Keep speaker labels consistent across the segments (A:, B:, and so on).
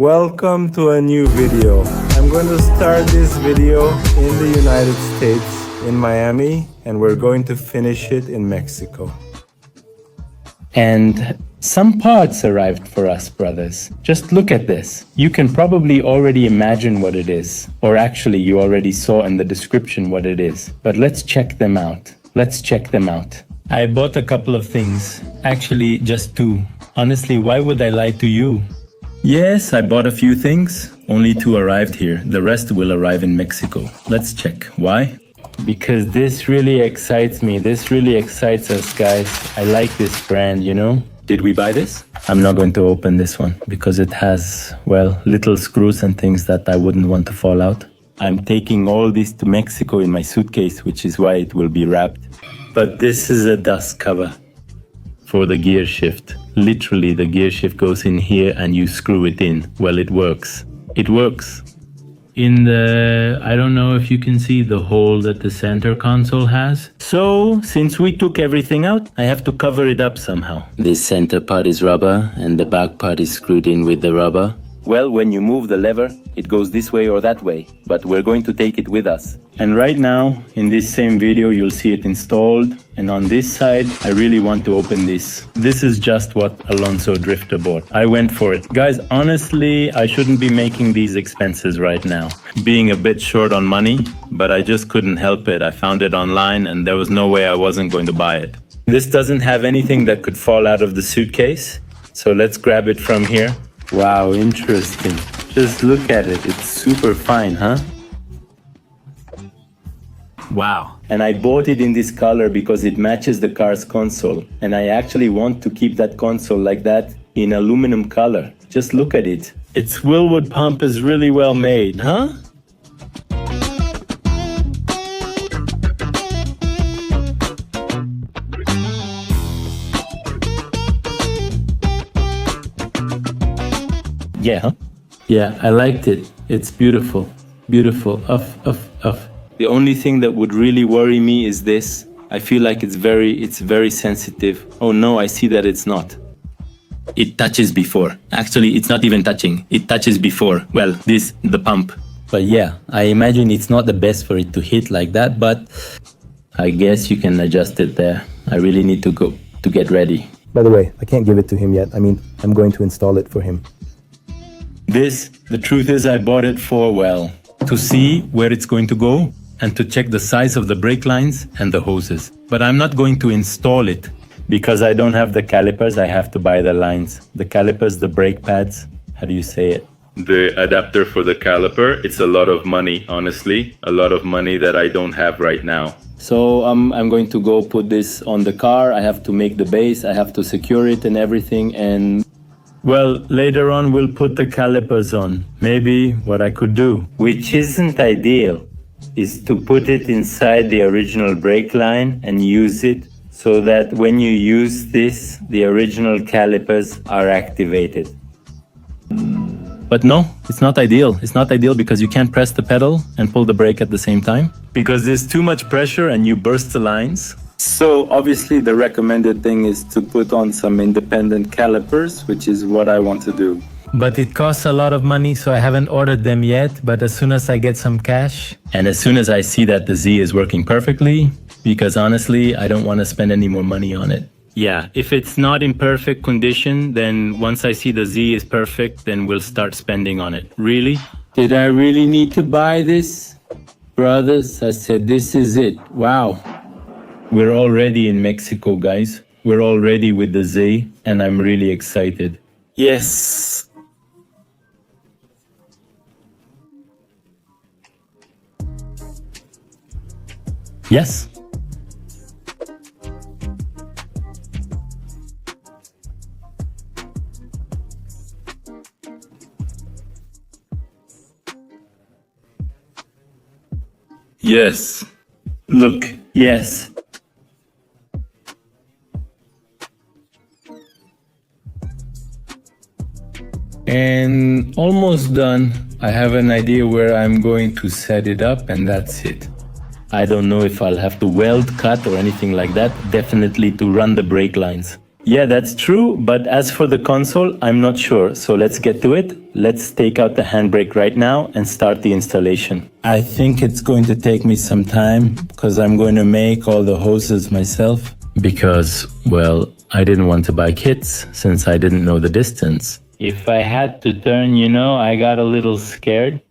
A: Welcome to a new video. I'm going to start this video in the United States, in Miami, and we're going to finish it in Mexico.
B: And some parts arrived for us, brothers. Just look at this. You can probably already imagine what it is. Or actually, you already saw in the description what it is. But let's check them out. I bought a couple of things. Actually, just two. Honestly, why would I lie to you? Yes, I bought a few things. Only two arrived here. The rest will arrive in Mexico. Let's check. Why? Because this really excites me. This really excites us, guys. I like this brand, you know? Did we buy this? I'm not going to open this one because it has, well, little screws and things that I wouldn't want to fall out. I'm taking all this to Mexico in my suitcase, which is why it will be wrapped. But this is a dust cover for the gear shift. Literally, the gear shift goes in here and you screw it in. Well, it works. It works. In the, I don't know if you can see the hole that the center console has. So, since we took everything out, I have to cover it up somehow. This center part is rubber and the back part is screwed in with the rubber. Well, when you move the lever, it goes this way or that way, but we're going to take it with us. And right now, in this same video, you'll see it installed. And on this side, I really want to open this. This is just what Alonso Drifter bought. I went for it. Guys, honestly, I shouldn't be making these expenses right now. Being a bit short on money, but I just couldn't help it. I found it online and there was no way I wasn't going to buy it. This doesn't have anything that could fall out of the suitcase. So let's grab it from here. Wow, interesting. Just look at it. It's super fine, huh? Wow. And I bought it in this color because it matches the car's console. And I actually want to keep that console like that in aluminum color. Just look at it. Its Willwood pump is really well made, huh? Yeah, huh? Yeah, I liked it. It's beautiful. Beautiful. The only thing that would really worry me is this. I feel like it's very sensitive. Oh no, I see that it's not. It touches before. Actually, it's not even touching. It touches before. Well, the pump. But yeah, I imagine it's not the best for it to hit like that, but I guess you can adjust it there. I really need to go to get ready.
C: By the way, I can't give it to him yet. I mean, I'm going to install it for him.
B: The truth is I bought it for, well, to see where it's going to go and to check the size of the brake lines and the hoses. But I'm not going to install it because I don't have the calipers. I have to buy the lines. The calipers, the brake pads, how do you say it? The adapter for the caliper. It's a lot of money, honestly. A lot of money that I don't have right now. So I'm going to go put this on the car. I have to make the base. I have to secure it and everything. And well, later on we'll put the calipers on. Maybe what I could do, which isn't ideal, is to put it inside the original brake line and use it so that when you use this, the original calipers are activated. But no, it's not ideal. It's not ideal because you can't press the pedal and pull the brake at the same time because there's too much pressure and you burst the lines. So obviously the recommended thing is to put on some independent calipers, which is what I want to do. But it costs a lot of money, so I haven't ordered them yet. But as soon as I get some cash, and as soon as I see that the Z is working perfectly, because honestly, I don't want to spend any more money on it. Yeah, if it's not in perfect condition, then once I see the Z is perfect, then we'll start spending on it. Really? Did I really need to buy this? Brothers, I said, this is it. Wow. We're already in Mexico, guys. We're already with the Z, and I'm really excited. Yes. Yes. Yes. Look, yes. And almost done. I have an idea where I'm going to set it up and that's it. I don't know if I'll have to weld, cut or anything like that. Definitely to run the brake lines. Yeah, that's true, but as for the console, I'm not sure. So let's get to it. Let's take out the handbrake right now and start the installation. I think it's going to take me some time because I'm going to make all the hoses myself. Because, well, I didn't want to buy kits since I didn't know the distance. If I had to turn, I got a little scared.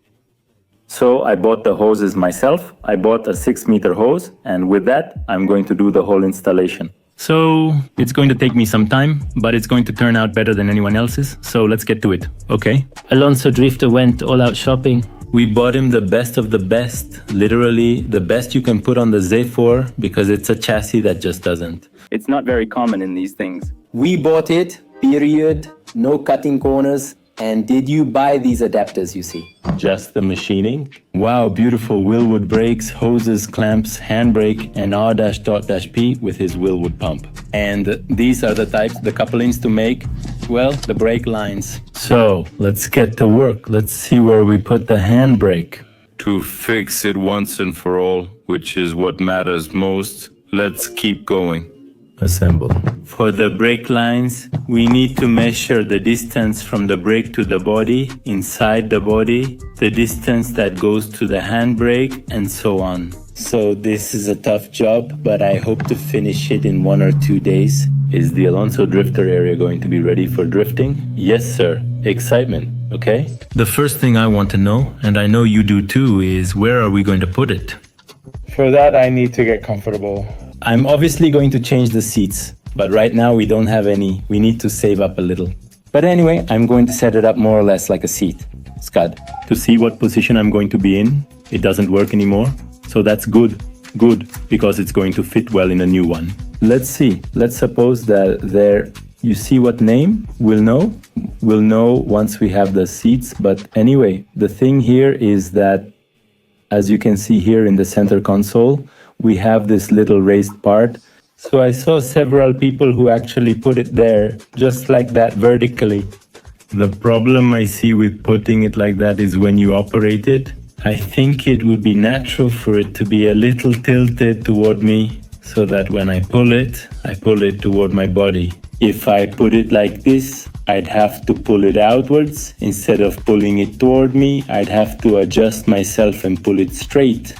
B: So I bought the hoses myself. I bought a 6-meter hose, and with that, I'm going to do the whole installation. So it's going to take me some time, but it's going to turn out better than anyone else's. So let's get to it, okay? Alonso Drifter went all out shopping. We bought him the best of the best, literally the best you can put on the Z4 because it's a chassis that just doesn't. It's not very common in these things. We bought it, period, no cutting corners. And did you buy these adapters you see? Just the machining? Wow, beautiful Willwood brakes, hoses, clamps, handbrake, and R-P with his Willwood pump. And these are the types, the couplings to make, well, the brake lines. So, let's get to work. Let's see where we put the handbrake. To fix it once and for all, which is what matters most, let's keep going.
C: Assemble.
B: For the brake lines, we need to measure the distance from the brake to the body, inside the body, the distance that goes to the handbrake, and so on. So this is a tough job, but I hope to finish it in 1 or 2 days. Is the Alonso Drifter area going to be ready for drifting? Yes, sir. Excitement, okay? The first thing I want to know, and I know you do too, is where are we going to put it?
D: For that, I need to get comfortable.
B: I'm obviously going to change the seats, but right now we don't have any. We need to save up a little. But anyway, I'm going to set it up more or less like a seat. Scud. To see what position I'm going to be in, it doesn't work anymore. So that's good, because it's going to fit well in a new one. Let's see. Let's suppose that there, you see what name? We'll know. We'll know once we have the seats. But anyway, the thing here is that, as you can see here in the center console, we have this little raised part. So I saw several people who actually put it there, just like that vertically. The problem I see with putting it like that is when you operate it, I think it would be natural for it to be a little tilted toward me, so that when I pull it toward my body. If I put it like this, I'd have to pull it outwards. Instead of pulling it toward me, I'd have to adjust myself and pull it straight.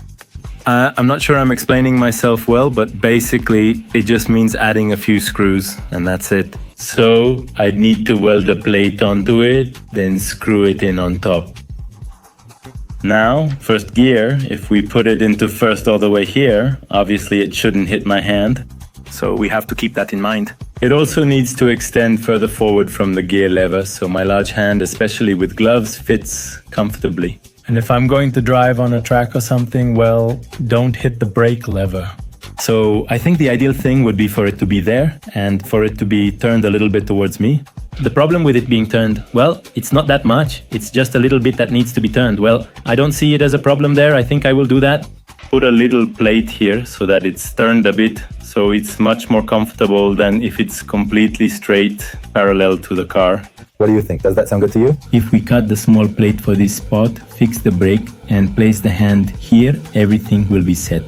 B: I'm not sure I'm explaining myself well, but basically it just means adding a few screws and that's it. So I'd need to weld a plate onto it, then screw it in on top. Now, first gear, if we put it into first all the way here, obviously it shouldn't hit my hand. So we have to keep that in mind. It also needs to extend further forward from the gear lever, so my large hand, especially with gloves, fits comfortably. And if I'm going to drive on a track or something, well, don't hit the brake lever. So I think the ideal thing would be for it to be there and for it to be turned a little bit towards me. The problem with it being turned, well, it's not that much. It's just a little bit that needs to be turned. Well, I don't see it as a problem there. I think I will do that. Put a little plate here so that it's turned a bit, so it's much more comfortable than if it's completely straight parallel to the car.
C: What do you think? Does that sound good to you?
B: If we cut the small plate for this spot, fix the brake and place the hand here, everything will be set.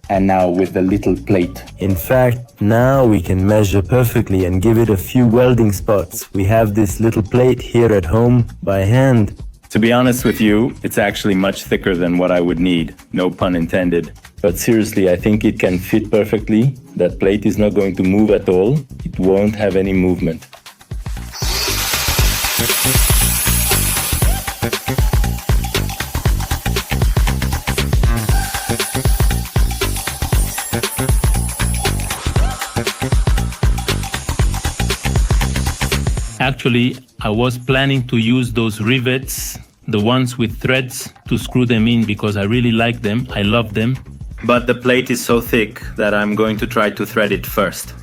B: And now with the little plate.
C: In fact, now we can measure perfectly and give it a few welding spots. We have this little plate here at home by hand.
B: To be honest with you, it's actually much thicker than what I would need. No pun intended. But seriously, I think it can fit perfectly. That plate is not going to move at all. It won't have any movement. Actually, I was planning to use those rivets, the ones with threads, to screw them in because I really like them, I love them. But the plate is so thick that I'm going to try to thread it first.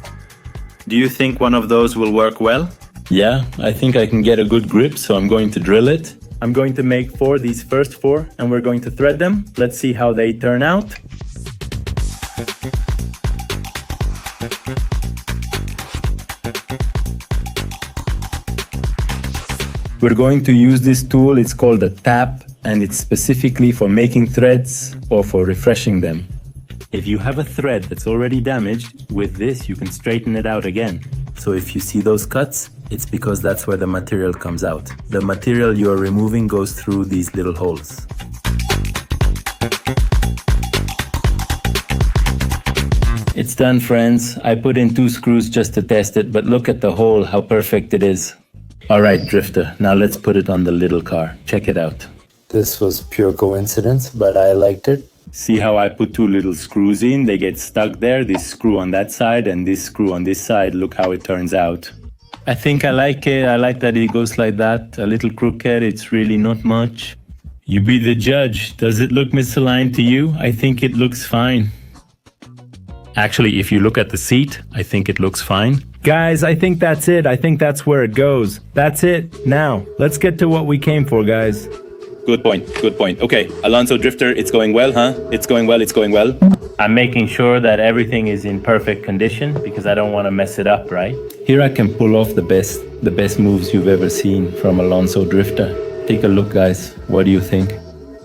B: Do you think one of those will work well? Yeah, I think I can get a good grip, so I'm going to drill it. I'm going to make these first four, and we're going to thread them. Let's see how they turn out. We're going to use this tool, it's called a tap, and it's specifically for making threads or for refreshing them. If you have a thread that's already damaged, with this you can straighten it out again.
C: So if you see those cuts, it's because that's where the material comes out. The material you are removing goes through these little holes.
B: It's done, friends. I put in 2 screws just to test it, but look at the hole, how perfect it is. All right, Drifter, now let's put it on the little car. Check it out.
C: This was pure coincidence, but I liked it.
B: See how I put 2 little screws in? They get stuck there, this screw on that side and this screw on this side. Look how it turns out. I think I like it. I like that it goes like that. A little crooked, it's really not much. You be the judge. Does it look misaligned to you? I think it looks fine. Actually, if you look at the seat, I think it looks fine. Guys, I think that's it. I think that's where it goes. That's it. Now, let's get to what we came for, guys. Good point. Good point. Okay, Alonso Drifter, it's going well, huh? It's going well. It's going well. I'm making sure that everything is in perfect condition because I don't want to mess it up, right? Here I can pull off the best moves you've ever seen from Alonso Drifter. Take a look, guys. What do you think?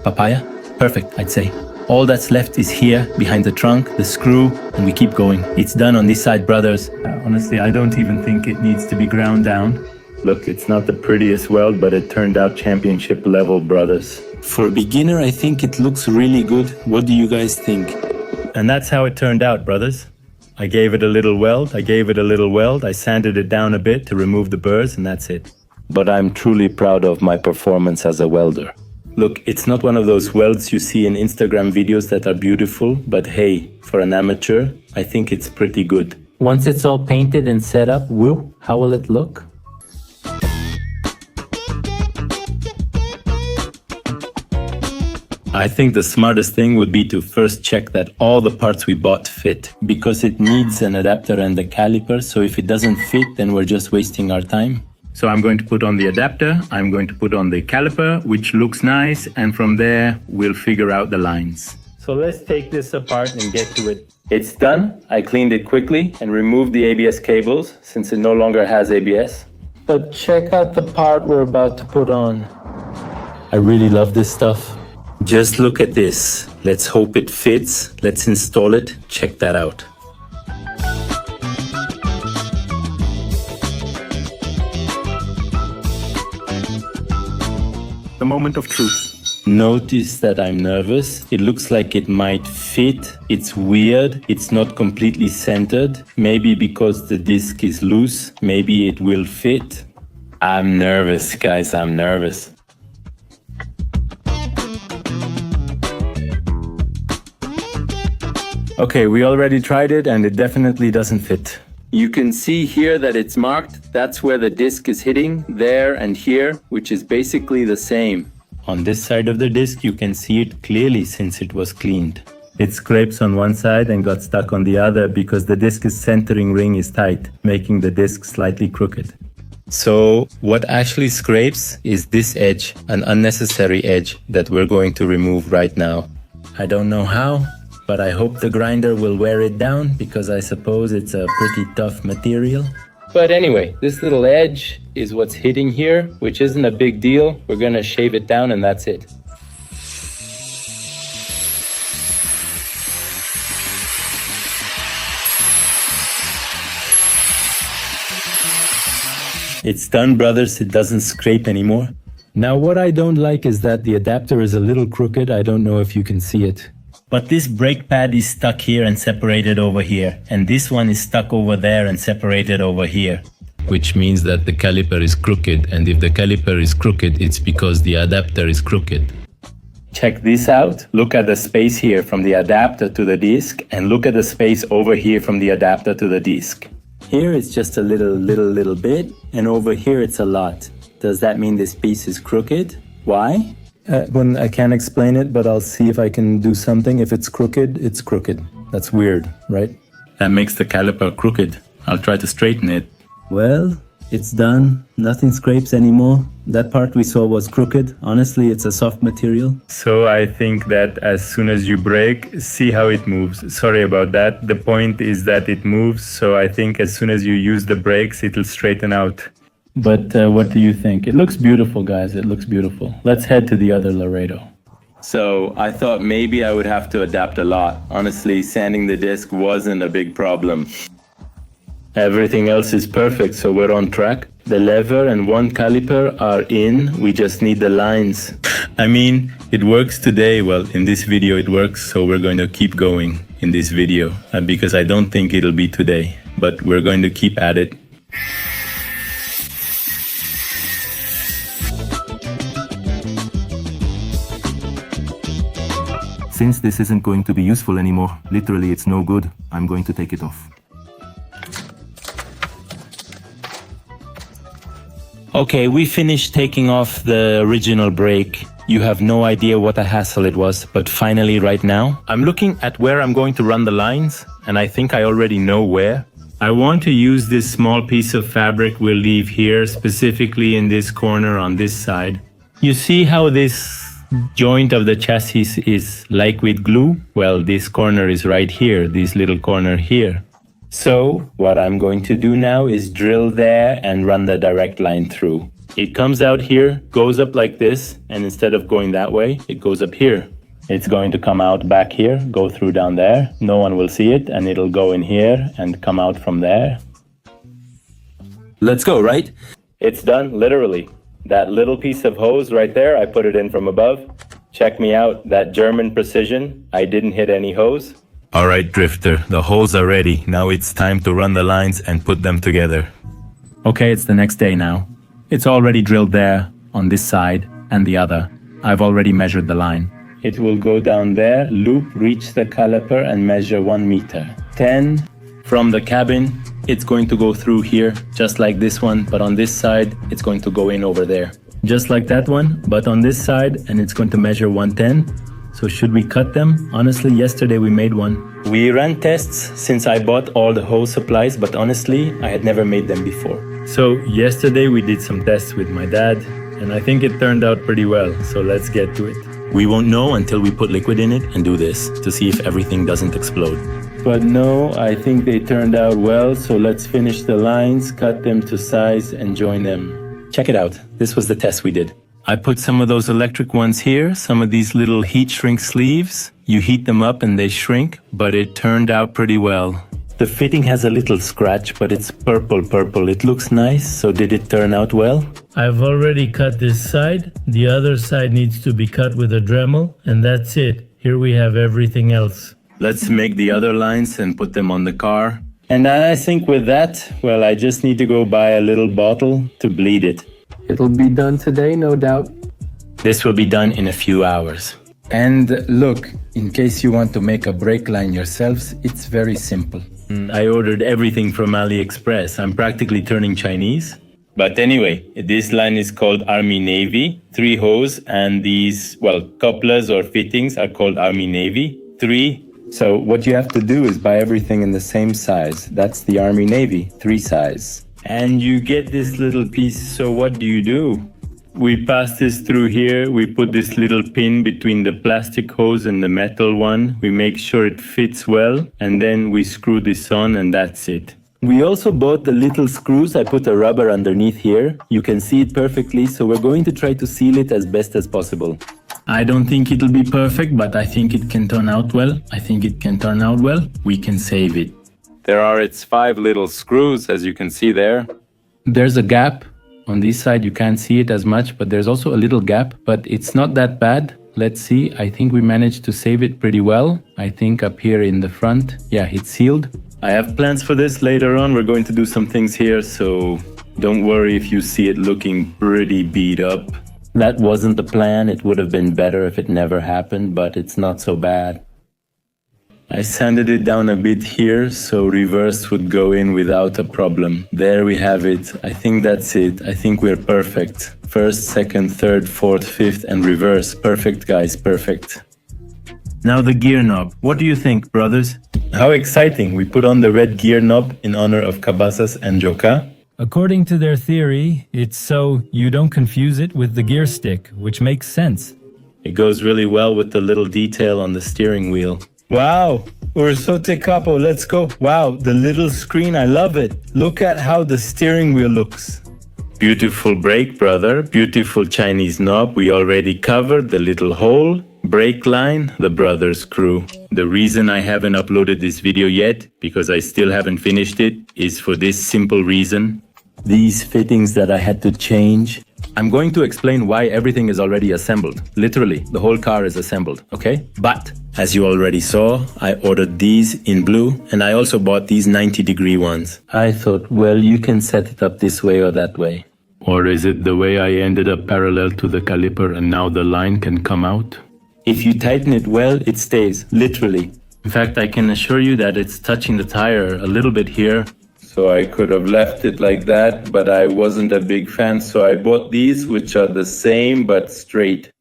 B: Papaya? Perfect, I'd say. All that's left is here, behind the trunk, the screw, and we keep going. It's done on this side, brothers. Honestly, I don't even think it needs to be ground down. Look, it's not the prettiest weld, but it turned out championship level, brothers. For a beginner, I think it looks really good. What do you guys think? And that's how it turned out, brothers. I gave it a little weld, I sanded it down a bit to remove the burrs, and that's it. But I'm truly proud of my performance as a welder. Look, it's not one of those welds you see in Instagram videos that are beautiful, but hey, for an amateur, I think it's pretty good. Once it's all painted and set up, whoop, how will it look? I think the smartest thing would be to first check that all the parts we bought fit, because it needs an adapter and a caliper, so if it doesn't fit, then we're just wasting our time. So I'm going to put on the adapter, I'm going to put on the caliper, which looks nice, and from there, we'll figure out the lines. So let's take this apart and get to it. It's done. I cleaned it quickly and removed the ABS cables, since it no longer has ABS. But check out the part we're about to put on. I really love this stuff. Just look at this. Let's hope it fits. Let's install it. Check that out. The moment of truth. Notice that I'm nervous. It looks like it might fit. It's weird. It's not completely centered. Maybe because the disc is loose. Maybe it will fit. I'm nervous, guys. I'm nervous. Okay, we already tried it and it definitely doesn't fit. You can see here that it's marked. That's where the disc is hitting, there and here, which is basically the same. On this side of the disc, you can see it clearly since it was cleaned. It scrapes on one side and got stuck on the other because the disc's centering ring is tight, making the disc slightly crooked. So what actually scrapes is this edge, an unnecessary edge that we're going to remove right now. I don't know how, but I hope the grinder will wear it down because I suppose it's a pretty tough material. But anyway, this little edge is what's hitting here, which isn't a big deal. We're gonna shave it down and that's it. It's done, brothers. It doesn't scrape anymore. Now what I don't like is that the adapter is a little crooked. I don't know if you can see it. But this brake pad is stuck here and separated over here. And this one is stuck over there and separated over here. Which means that the caliper is crooked. And if the caliper is crooked, it's because the adapter is crooked. Check this out. Look at the space here from the adapter to the disc. And look at the space over here from the adapter to the disc. Here it's just a little bit. And over here it's a lot. Does that mean this piece is crooked? Why? When I can't explain it, but I'll see if I can do something. If it's crooked, it's crooked. That's weird, right? That makes the caliper crooked. I'll try to straighten it. Well, it's done. Nothing scrapes anymore. That part we saw was crooked. Honestly, it's a soft material. So I think that as soon as you brake, see how it moves. Sorry about that. The point is that it moves. So I think as soon as you use the brakes, it'll straighten out. But what do you think? It looks beautiful, guys. It looks beautiful. Let's head to the other Laredo. So I thought maybe I would have to adapt a lot. Honestly, sanding the disc wasn't a big problem. Everything else is perfect, so we're on track. The lever and one caliper are in, we just need the lines. I mean, it works today. Well, in this video it works, so we're going to keep going in this video because I don't think it'll be today, but we're going to keep at it.
C: Since this isn't going to be useful anymore, literally it's no good, I'm going to take it off.
B: Okay, we finished taking off the original brake. You have no idea what a hassle it was, but finally right now, I'm looking at where I'm going to run the lines, and I think I already know where. I want to use this small piece of fabric we'll leave here, specifically in this corner on this side. You see how this joint of the chassis is like with glue? Well, this corner is right here, this little corner here. So what I'm going to do now is drill there and run the direct line through. It comes out here, goes up like this, and instead of going that way, it goes up here. It's going to come out back here, go through down there. No one will see it, and it'll go in here and come out from there.
C: Let's go, right?
B: It's done, literally. That little piece of hose right there, I put it in from above. Check me out, that German precision. I didn't hit any hose.
A: All right, Drifter, the holes are ready. Now it's time to run the lines and put them together.
B: Okay, it's the next day now. It's already drilled there, on this side and the other. I've already measured the line. It will go down there, loop, reach the caliper and measure 1 meter. 10 from the cabin, it's going to go through here, just like this one, but on this side, it's going to go in over there. Just like that one, but on this side, and it's going to measure 110. So should we cut them? Honestly, yesterday we made one. We ran tests since I bought all the hose supplies, but honestly, I had never made them before. So yesterday we did some tests with my dad, and I think it turned out pretty well, so let's get to it.
A: We won't know until we put liquid in it and do this to see if everything doesn't explode.
B: But no, I think they turned out well, so let's finish the lines, cut them to size and join them. Check it out, this was the test we did.
A: I put some of those electric ones here, some of these little heat shrink sleeves. You heat them up and they shrink, but it turned out pretty well.
B: The fitting has a little scratch, but it's purple. It looks nice, so did it turn out well? I've already cut this side. The other side needs to be cut with a Dremel, and that's it. Here we have everything else.
A: Let's make the other lines and put them on the car.
B: And I think with that, well, I just need to go buy a little bottle to bleed it. It'll be done today, no doubt.
A: This will be done in a few hours.
B: And look, in case you want to make a brake line yourselves, it's very simple.
A: I ordered everything from AliExpress. I'm practically turning Chinese. But anyway, this line is called Army Navy. 3 hose, and these, well, couplers or fittings are called Army Navy. 3.
B: So what you have to do is buy everything in the same size. That's the Army Navy, 3 size. And you get this little piece, so what do? We pass this through here, we put this little pin between the plastic hose and the metal one. We make sure it fits well, and then we screw this on, and that's it. We also bought the little screws. I put a rubber underneath here. You can see it perfectly, so we're going to try to seal it as best as possible. I don't think it'll be perfect, but I think it can turn out well. We can save it.
A: There are its 5 little screws, as you can see there.
B: There's a gap. On this side, you can't see it as much, but there's also a little gap, but it's not that bad. Let's see. I think we managed to save it pretty well. I think up here in the front, yeah, it's sealed. I have plans for this later on. We're going to do some things here, so don't worry if you see it looking pretty beat up. That wasn't the plan. It would have been better if it never happened, but it's not so bad. I sanded it down a bit here, so reverse would go in without a problem. There we have it. I think that's it. I think we're perfect. First, second, third, fourth, fifth, and reverse. Perfect, guys, perfect. Now the gear knob. What do you think, brothers? How exciting. We put on the red gear knob in honor of Cabasas and Joka.
E: According to their theory, it's so you don't confuse it with the gear stick, which makes sense.
B: It goes really well with the little detail on the steering wheel.
E: Wow, Ursote Capo, let's go. Wow, the little screen, I love it. Look at how the steering wheel looks.
B: Beautiful brake, brother. Beautiful Chinese knob. We already covered the little hole.
A: Handbrake line, the brothers crew. The reason I haven't uploaded this video yet, because I still haven't finished it, is for this simple reason. These fittings that I had to change. I'm going to explain why everything is already assembled. Literally, the whole car is assembled, okay? But, as you already saw, I ordered these in blue, and I also bought these 90-degree ones. I thought, well, you can set it up this way or that way. Or is it the way I ended up parallel to the caliper and now the line can come out? If you tighten it well, it stays, literally. In fact, I can assure you that it's touching the tire a little bit here. So I could have left it like that, but I wasn't a big fan, so I bought these, which are the same but straight.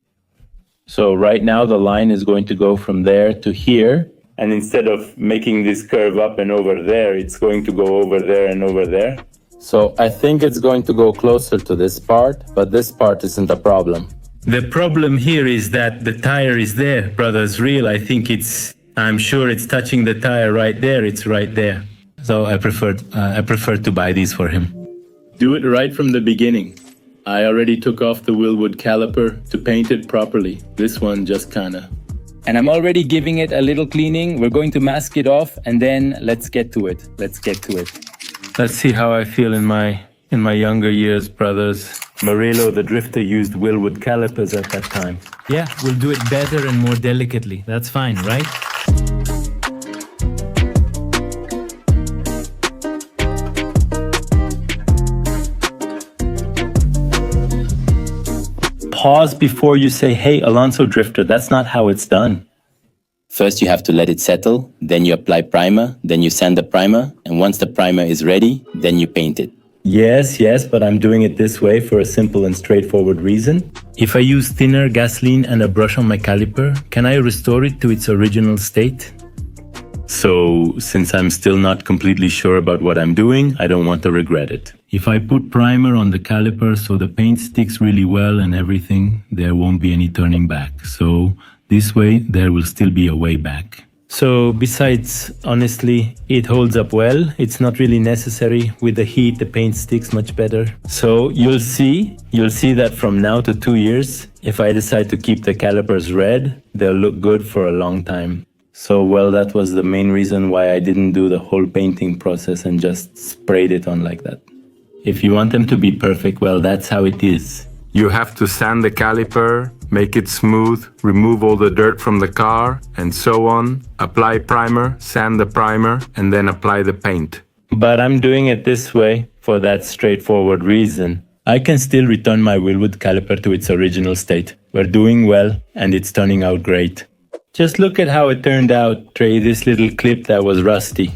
A: So right now the line is going to go from there to here, and instead of making this curve up and over there, it's going to go over there and over there. So I think it's going to go closer to this part, but this part isn't a problem. The problem here is that the tire is there, brothers, real. I'm sure it's touching the tire right there, it's right there. So I preferred to buy these for him. Do it right from the beginning. I already took off the Willwood caliper to paint it properly. This one just kinda. And I'm already giving it a little cleaning. We're going to mask it off and then let's get to it. Let's see how I feel in my younger years, brothers. Murillo, the drifter, used Willwood calipers at that time.
E: Yeah, we'll do it better and more delicately. That's fine, right?
A: Pause before you say, hey, Alonso Drifter, that's not how it's done.
F: First, you have to let it settle, then you apply primer, then you sand the primer, and once the primer is ready, then you paint it.
A: Yes, but I'm doing it this way for a simple and straightforward reason. If I use thinner gasoline and a brush on my caliper, can I restore it to its original state? So, since I'm still not completely sure about what I'm doing, I don't want to regret it. If I put primer on the caliper so the paint sticks really well and everything, there won't be any turning back. So, this way, there will still be a way back. So, besides, honestly, it holds up well. It's not really necessary. With the heat, the paint sticks much better. So, you'll see that from now to 2 years, if I decide to keep the calipers red, they'll look good for a long time. So, well, that was the main reason why I didn't do the whole painting process and just sprayed it on like that. If you want them to be perfect, well, that's how it is.
G: You have to sand the caliper, make it smooth, remove all the dirt from the car, and so on. Apply primer, sand the primer, and then apply the paint.
A: But I'm doing it this way for that straightforward reason. I can still return my Willwood caliper to its original state. We're doing well, and it's turning out great. Just look at how it turned out, Trey, this little clip that was rusty.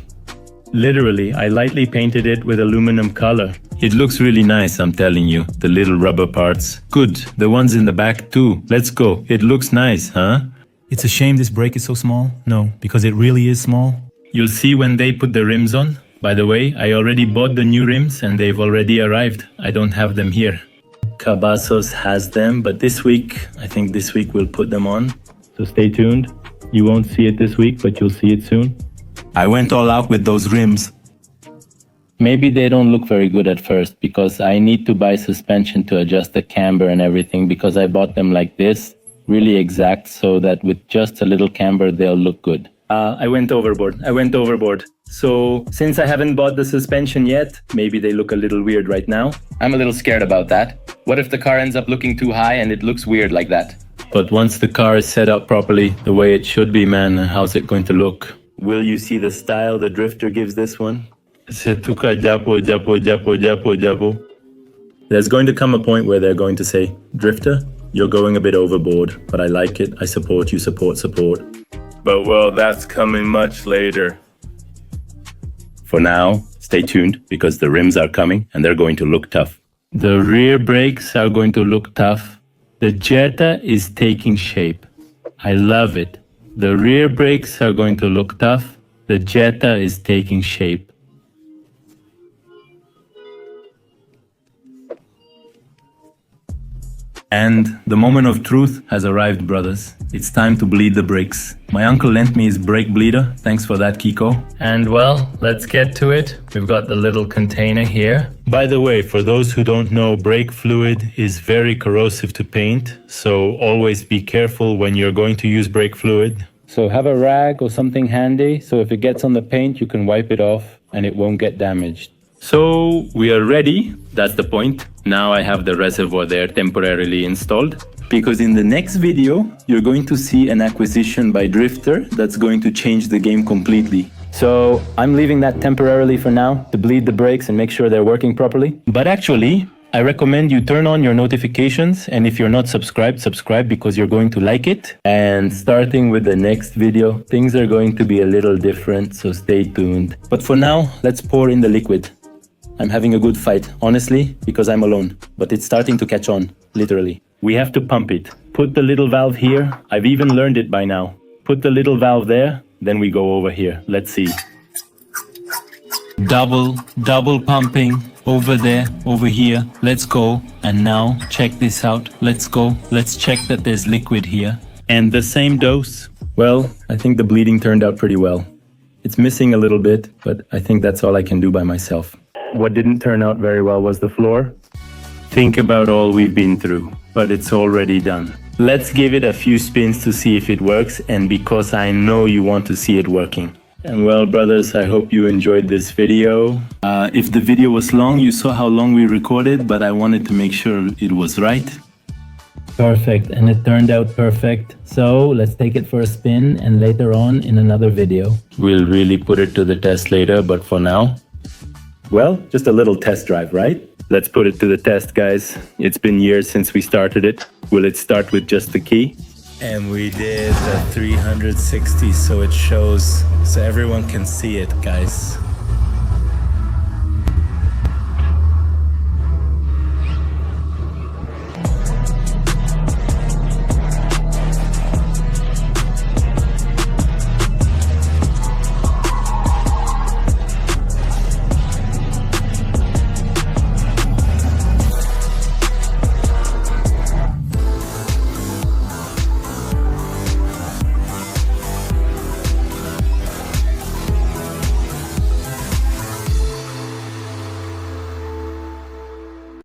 A: Literally, I lightly painted it with aluminum color. It looks really nice, I'm telling you. The little rubber parts. Good. The ones in the back too. Let's go. It looks nice, huh?
E: It's a shame this brake is so small. No, because it really is small.
A: You'll see when they put the rims on. By the way, I already bought the new rims and they've already arrived. I don't have them here. Cabazos has them, but I think this week we'll put them on. So stay tuned. You won't see it this week, but you'll see it soon. I went all out with those rims. Maybe they don't look very good at first because I need to buy suspension to adjust the camber and everything because I bought them like this, really exact, so that with just a little camber they'll look good. I went overboard. So since I haven't bought the suspension yet, maybe they look a little weird right now. I'm a little scared about that. What if the car ends up looking too high and it looks weird like that? But once the car is set up properly, the way it should be, man, how's it going to look? Will you see the style the drifter gives this one? There's going to come a point where they're going to say, Drifter, you're going a bit overboard, but I like it. I support you, support. But well, that's coming much later. For now, stay tuned because the rims are coming and they're going to look tough. The rear brakes are going to look tough. The Jetta is taking shape. I love it. The rear brakes are going to look tough. The Jetta is taking shape. And the moment of truth has arrived, brothers. It's time to bleed the brakes. My uncle lent me his brake bleeder. Thanks for that, Kiko.
B: And well, let's get to it. We've got the little container here.
E: By the way, for those who don't know, brake fluid is very corrosive to paint, so always be careful when you're going to use brake fluid.
B: So have a rag or something handy, so if it gets on the paint, you can wipe it off and it won't get damaged.
A: So we are ready. That's the point. Now I have the reservoir there temporarily installed. Because in the next video, you're going to see an acquisition by Drifter that's going to change the game completely.
B: So I'm leaving that temporarily for now to bleed the brakes and make sure they're working properly.
E: But actually, I recommend you turn on your notifications, and if you're not subscribed, subscribe because you're going to like it.
B: And starting with the next video, things are going to be a little different, so stay tuned.
E: But for now, let's pour in the liquid.
B: I'm having a good fight, honestly, because I'm alone. But it's starting to catch on, literally.
E: We have to pump it. Put the little valve here. I've even learned it by now. Put the little valve there, then we go over here. Let's see.
A: Double pumping. Over there, over here. Let's go. And now, check this out. Let's go. Let's check that there's liquid here.
E: And the same dose.
B: Well, I think the bleeding turned out pretty well. It's missing a little bit, but I think that's all I can do by myself.
E: What didn't turn out very well was the floor. Think about all we've been through, but it's already done. Let's give it a few spins to see if it works, and because I know you want to see it working.
A: And well, brothers, I hope you enjoyed this video. If the video was long, you saw how long we recorded, but I wanted to make sure it was right.
B: Perfect, and it turned out perfect. So let's take it for a spin and later on in another video.
A: We'll really put it to the test later, but for now,
E: well, just a little test drive, right? Let's put it to the test, guys. It's been years since we started it. Will it start with just the key?
A: And we did the 360 so it shows, so everyone can see it, guys.